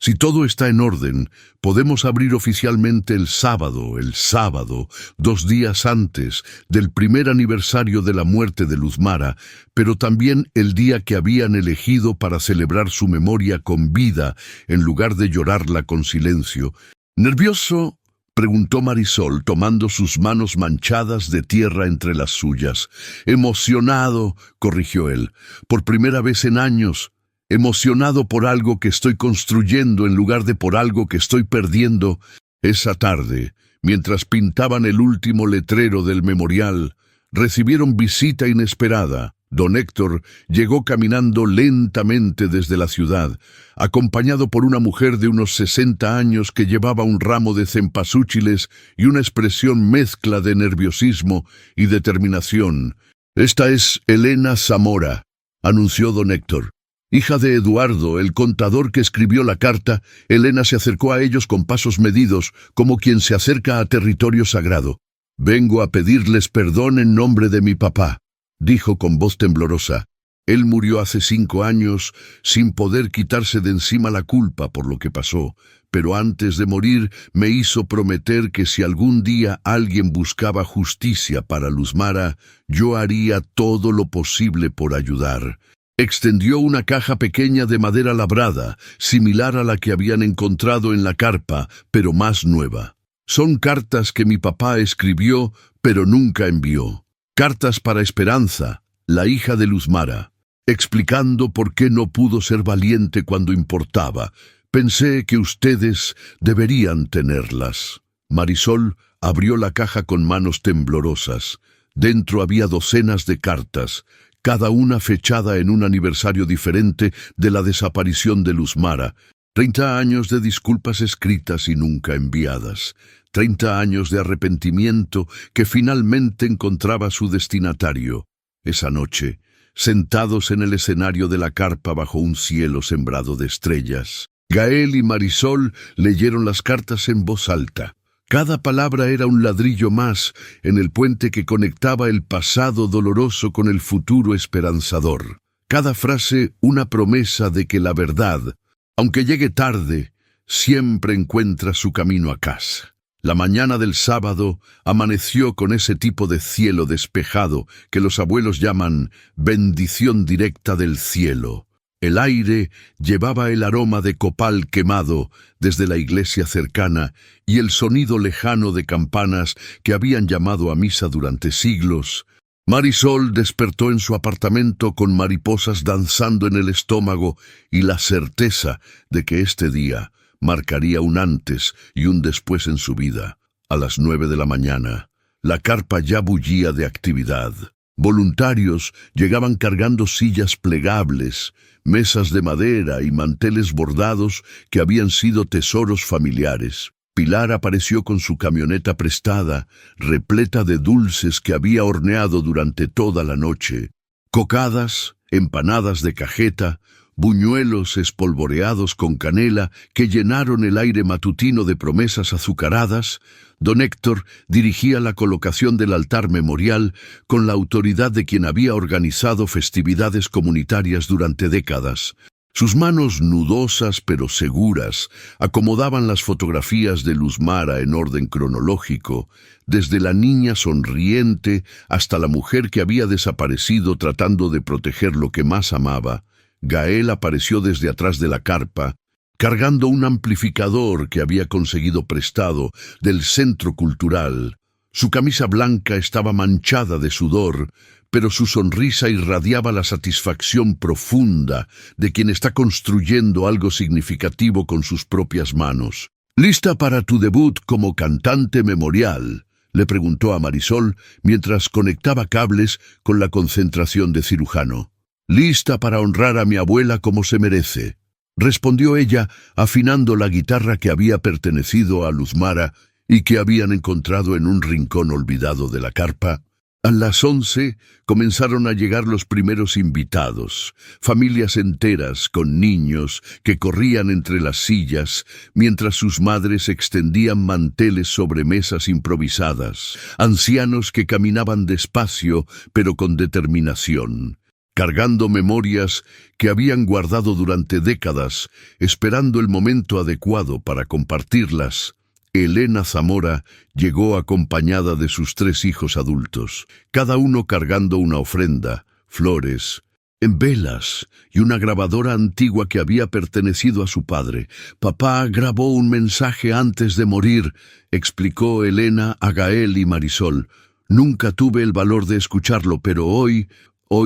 «Si todo está en orden, podemos abrir oficialmente el sábado, 2 días antes del primer aniversario de la muerte de Luzmara, pero también el día que habían elegido para celebrar su memoria con vida en lugar de llorarla con silencio». «¿Nervioso?», preguntó Marisol, tomando sus manos manchadas de tierra entre las suyas. «Emocionado», corrigió él, «por primera vez en años. Emocionado por algo que estoy construyendo en lugar de por algo que estoy perdiendo». Esa tarde, mientras pintaban el último letrero del memorial, recibieron visita inesperada. Don Héctor llegó caminando lentamente desde la ciudad, acompañado por una mujer de unos 60 años que llevaba un ramo de cempasúchiles y una expresión mezcla de nerviosismo y determinación. «Esta es Elena Zamora», anunció don Héctor. Hija de Eduardo, el contador que escribió la carta. Elena se acercó a ellos con pasos medidos, como quien se acerca a territorio sagrado. «Vengo a pedirles perdón en nombre de mi papá», dijo con voz temblorosa. «Él murió hace 5 años sin poder quitarse de encima la culpa por lo que pasó, pero antes de morir me hizo prometer que si algún día alguien buscaba justicia para Luzmara, yo haría todo lo posible por ayudar». Extendió una caja pequeña de madera labrada, similar a la que habían encontrado en la carpa, pero más nueva. «Son cartas que mi papá escribió, pero nunca envió. Cartas para Esperanza, la hija de Luzmara, explicando por qué no pudo ser valiente cuando importaba. Pensé que ustedes deberían tenerlas». Marisol abrió la caja con manos temblorosas. Dentro había docenas de cartas, cada una fechada en un aniversario diferente de la desaparición de Luzmara. 30 años de disculpas escritas y nunca enviadas. 30 años de arrepentimiento que finalmente encontraba su destinatario. Esa noche, sentados en el escenario de la carpa bajo un cielo sembrado de estrellas, Gael y Marisol leyeron las cartas en voz alta. Cada palabra era un ladrillo más en el puente que conectaba el pasado doloroso con el futuro esperanzador. Cada frase una promesa de que la verdad, aunque llegue tarde, siempre encuentra su camino a casa. La mañana del sábado amaneció con ese tipo de cielo despejado que los abuelos llaman bendición directa del cielo. El aire llevaba el aroma de copal quemado desde la iglesia cercana y el sonido lejano de campanas que habían llamado a misa durante siglos. Marisol despertó en su apartamento con mariposas danzando en el estómago y la certeza de que este día marcaría un antes y un después en su vida. A las 9 de la mañana, la carpa ya bullía de actividad. Voluntarios llegaban cargando sillas plegables, mesas de madera y manteles bordados que habían sido tesoros familiares. Pilar apareció con su camioneta prestada, repleta de dulces que había horneado durante toda la noche. Cocadas, empanadas de cajeta, buñuelos espolvoreados con canela que llenaron el aire matutino de promesas azucaradas. Don Héctor dirigía la colocación del altar memorial con la autoridad de quien había organizado festividades comunitarias durante décadas. Sus manos nudosas pero seguras acomodaban las fotografías de Luzmara en orden cronológico, desde la niña sonriente hasta la mujer que había desaparecido tratando de proteger lo que más amaba. Gael apareció desde atrás de la carpa, cargando un amplificador que había conseguido prestado del centro cultural. Su camisa blanca estaba manchada de sudor, pero su sonrisa irradiaba la satisfacción profunda de quien está construyendo algo significativo con sus propias manos. «¿Lista para tu debut como cantante memorial?», le preguntó a Marisol mientras conectaba cables con la concentración de cirujano. «Lista para honrar a mi abuela como se merece», respondió ella, afinando la guitarra que había pertenecido a Luzmara y que habían encontrado en un rincón olvidado de la carpa. A las 11 comenzaron a llegar los primeros invitados, familias enteras con niños que corrían entre las sillas mientras sus madres extendían manteles sobre mesas improvisadas, ancianos que caminaban despacio pero con determinación, cargando memorias que habían guardado durante décadas, esperando el momento adecuado para compartirlas. Elena Zamora llegó acompañada de sus 3 hijos adultos, cada uno cargando una ofrenda, flores, en velas y una grabadora antigua que había pertenecido a su padre. «Papá grabó un mensaje antes de morir», explicó Elena a Gael y Marisol. «Nunca tuve el valor de escucharlo, pero hoy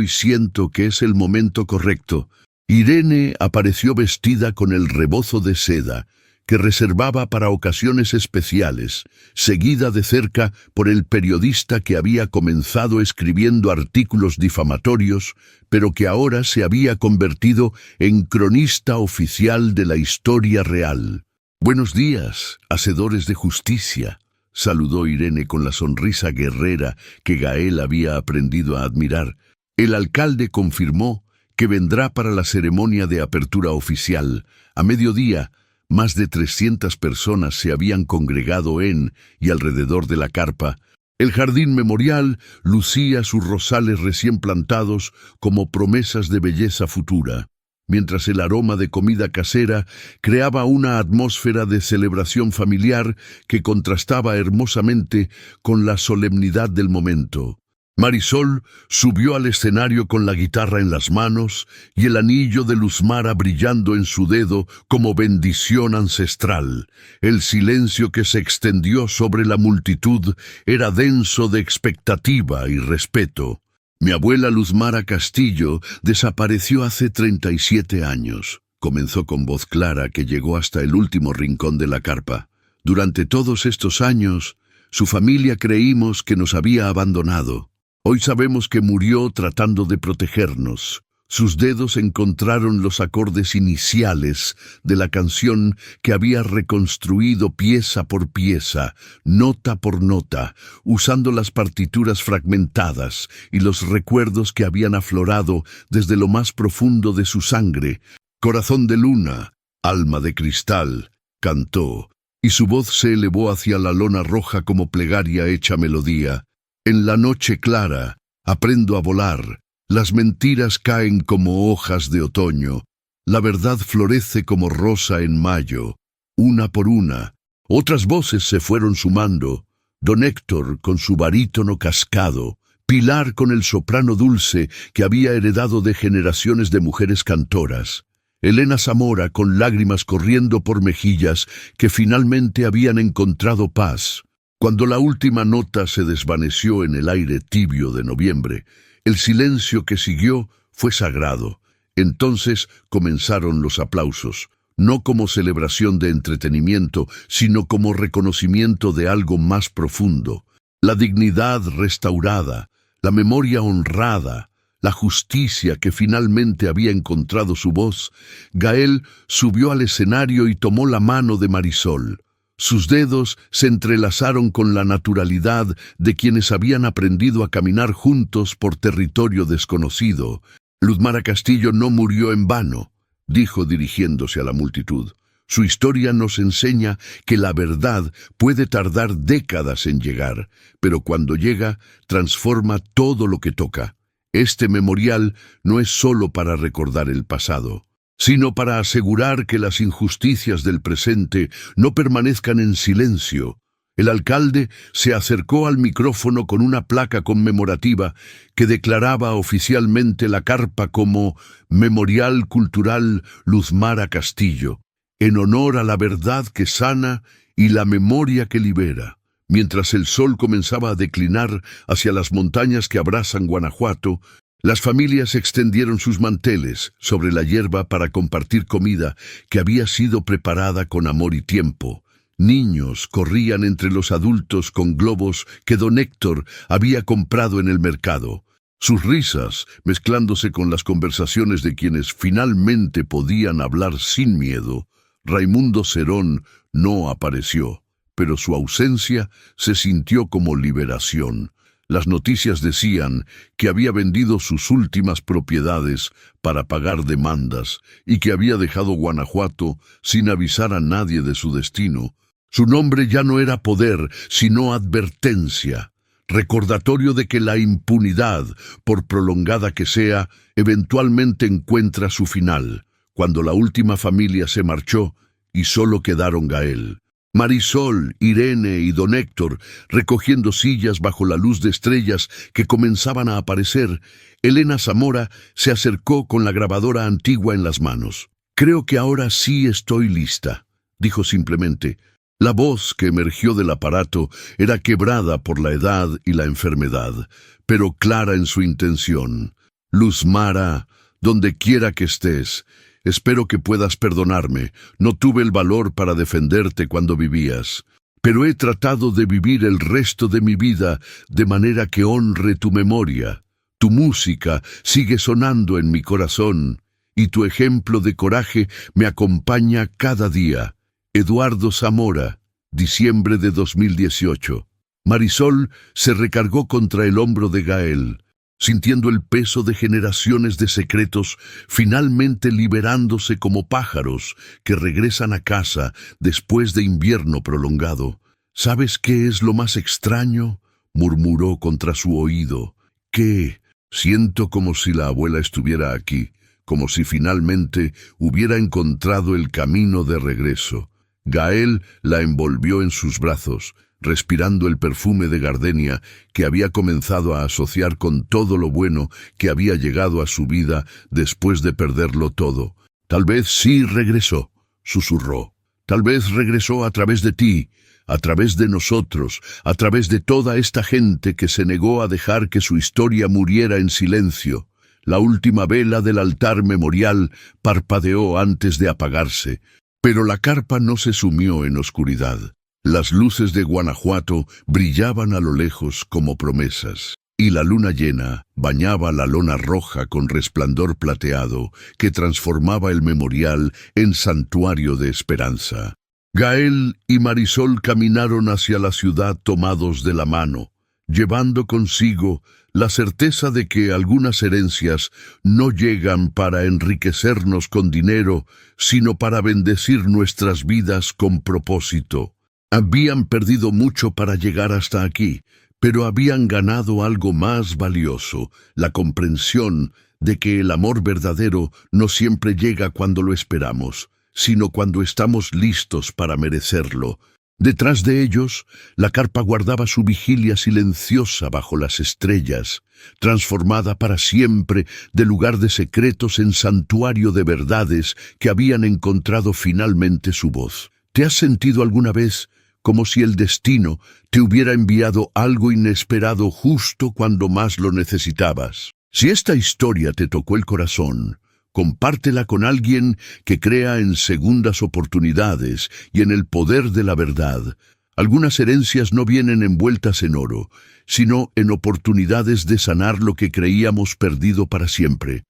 siento que es el momento correcto». Irene apareció vestida con el rebozo de seda que reservaba para ocasiones especiales, seguida de cerca por el periodista que había comenzado escribiendo artículos difamatorios, pero que ahora se había convertido en cronista oficial de la historia real. «Buenos días, hacedores de justicia», saludó Irene con la sonrisa guerrera que Gael había aprendido a admirar. El alcalde confirmó que vendrá para la ceremonia de apertura oficial. A mediodía, más de 300 personas se habían congregado en y alrededor de la carpa. El jardín memorial lucía sus rosales recién plantados como promesas de belleza futura, mientras el aroma de comida casera creaba una atmósfera de celebración familiar que contrastaba hermosamente con la solemnidad del momento. Marisol subió al escenario con la guitarra en las manos y el anillo de Luzmara brillando en su dedo como bendición ancestral. El silencio que se extendió sobre la multitud era denso de expectativa y respeto. «Mi abuela Luzmara Castillo desapareció hace 37 años», comenzó con voz clara que llegó hasta el último rincón de la carpa. «Durante todos estos años, su familia creímos que nos había abandonado. Hoy sabemos que murió tratando de protegernos». Sus dedos encontraron los acordes iniciales de la canción que había reconstruido pieza por pieza, nota por nota, usando las partituras fragmentadas y los recuerdos que habían aflorado desde lo más profundo de su sangre. «Corazón de luna, alma de cristal», cantó, y su voz se elevó hacia la lona roja como plegaria hecha melodía. «En la noche clara, aprendo a volar. Las mentiras caen como hojas de otoño. La verdad florece como rosa en mayo. Una por una». Otras voces se fueron sumando. Don Héctor con su barítono cascado, Pilar con el soprano dulce que había heredado de generaciones de mujeres cantoras, Elena Zamora con lágrimas corriendo por mejillas que finalmente habían encontrado paz. Cuando la última nota se desvaneció en el aire tibio de noviembre, el silencio que siguió fue sagrado. Entonces comenzaron los aplausos, no como celebración de entretenimiento, sino como reconocimiento de algo más profundo. La dignidad restaurada, la memoria honrada, la justicia que finalmente había encontrado su voz. Gael subió al escenario y tomó la mano de Marisol. Sus dedos se entrelazaron con la naturalidad de quienes habían aprendido a caminar juntos por territorio desconocido. «Luzmara Castillo no murió en vano», dijo dirigiéndose a la multitud. «Su historia nos enseña que la verdad puede tardar décadas en llegar, pero cuando llega, transforma todo lo que toca. Este memorial no es solo para recordar el pasado, sino para asegurar que las injusticias del presente no permanezcan en silencio». El alcalde se acercó al micrófono con una placa conmemorativa que declaraba oficialmente la carpa como Memorial Cultural Luzmara Castillo, en honor a la verdad que sana y la memoria que libera. Mientras el sol comenzaba a declinar hacia las montañas que abrazan Guanajuato, las familias extendieron sus manteles sobre la hierba para compartir comida que había sido preparada con amor y tiempo. Niños corrían entre los adultos con globos que don Héctor había comprado en el mercado. Sus risas, mezclándose con las conversaciones de quienes finalmente podían hablar sin miedo. Raimundo Cerón no apareció, pero su ausencia se sintió como liberación. Las noticias decían que había vendido sus últimas propiedades para pagar demandas y que había dejado Guanajuato sin avisar a nadie de su destino. Su nombre ya no era poder, sino advertencia, recordatorio de que la impunidad, por prolongada que sea, eventualmente encuentra su final, cuando la última familia se marchó y solo quedaron Gael. Marisol, Irene y don Héctor, recogiendo sillas bajo la luz de estrellas que comenzaban a aparecer, Elena Zamora se acercó con la grabadora antigua en las manos. «Creo que ahora sí estoy lista», dijo simplemente. La voz que emergió del aparato era quebrada por la edad y la enfermedad, pero clara en su intención. «Luz Mara, donde quiera que estés, espero que puedas perdonarme. No tuve el valor para defenderte cuando vivías, pero he tratado de vivir el resto de mi vida de manera que honre tu memoria. Tu música sigue sonando en mi corazón y tu ejemplo de coraje me acompaña cada día. Eduardo Zamora, diciembre de 2018. Marisol se recargó contra el hombro de Gael, sintiendo el peso de generaciones de secretos, finalmente liberándose como pájaros que regresan a casa después de invierno prolongado. «¿Sabes qué es lo más extraño?», murmuró contra su oído. «¿Qué? Siento como si la abuela estuviera aquí, como si finalmente hubiera encontrado el camino de regreso». Gael la envolvió en sus brazos, respirando el perfume de gardenia que había comenzado a asociar con todo lo bueno que había llegado a su vida después de perderlo todo. «Tal vez sí regresó», susurró. «Tal vez regresó a través de ti, a través de nosotros, a través de toda esta gente que se negó a dejar que su historia muriera en silencio». La última vela del altar memorial parpadeó antes de apagarse, pero la carpa no se sumió en oscuridad. Las luces de Guanajuato brillaban a lo lejos como promesas, y la luna llena bañaba la lona roja con resplandor plateado que transformaba el memorial en santuario de esperanza. Gael y Marisol caminaron hacia la ciudad tomados de la mano, llevando consigo la certeza de que algunas herencias no llegan para enriquecernos con dinero, sino para bendecir nuestras vidas con propósito. Habían perdido mucho para llegar hasta aquí, pero habían ganado algo más valioso, la comprensión de que el amor verdadero no siempre llega cuando lo esperamos, sino cuando estamos listos para merecerlo. Detrás de ellos, la carpa guardaba su vigilia silenciosa bajo las estrellas, transformada para siempre de lugar de secretos en santuario de verdades que habían encontrado finalmente su voz. ¿Te has sentido alguna vez como si el destino te hubiera enviado algo inesperado justo cuando más lo necesitabas? Si esta historia te tocó el corazón, compártela con alguien que crea en segundas oportunidades y en el poder de la verdad. Algunas herencias no vienen envueltas en oro, sino en oportunidades de sanar lo que creíamos perdido para siempre.